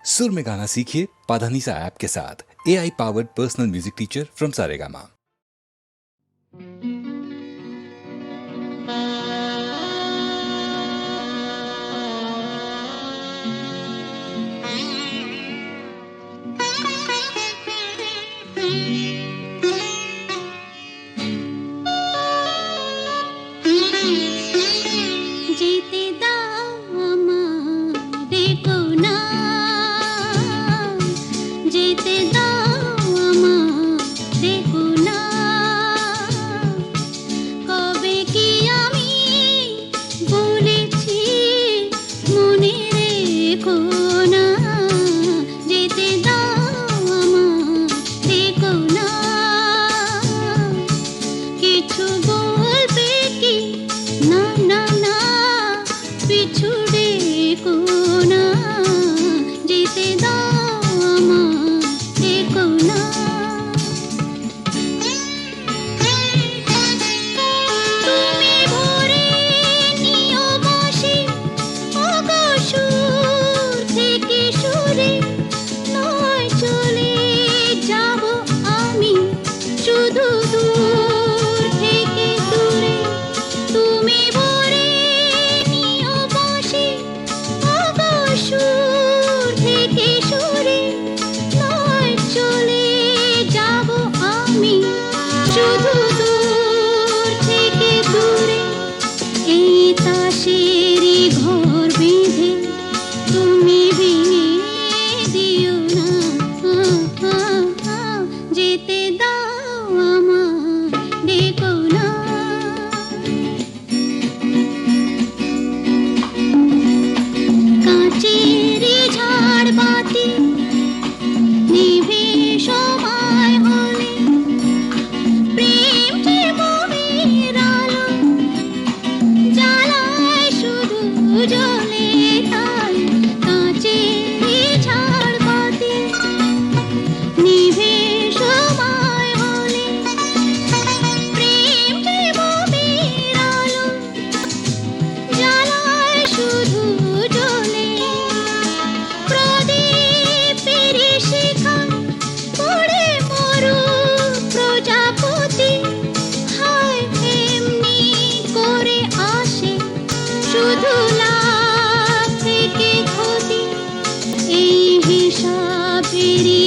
सुर में गाना सीखिए पाधानीसा ऐप के साथ। AI powered personal music teacher from Saregama. जीते दामा देखो ना, जीते दामा देखो ना, कबे की आमी बोलेছি মনে রেখো না, जीते दामा देखो ना, কিছু বলবে কি না না না, পিছু ডেকো না, যেতে দাও আমায় ডেকো না। তুমি ভরে নিও বসে ওগো সুর থেকে সুরে, নয় চলে যাব আমি শুধু দূর থেকে দূরে। তুমি ভরে নিও বসে ওগো সুর থেকে সুরে, নয় চলে যাব আমি শুধু দূর থেকে দূরে। এই তাসেরই ঘর বেঁধে তুমি ভেঙে দিও না, যেতে দাও আমায় ডেকো না। কাঁচেরই ঝাড়বাতি নিভে সময় হলে, প্রেম যে মোহের আলো জ্বালায় শুধু জ্বলে তাই। কাঁচেরই ঝাড়বাতি নিভে সময় হলে, প্রেম যে মোহের আলো জ্বালায় শুধু জ্বলে। প্রদীপের শিখায় পড়ে মরু প্রজাপতি, হায় এমনি করে আসে শুধু লাভ থেকে ক্ষতি। এই হিসাবেরই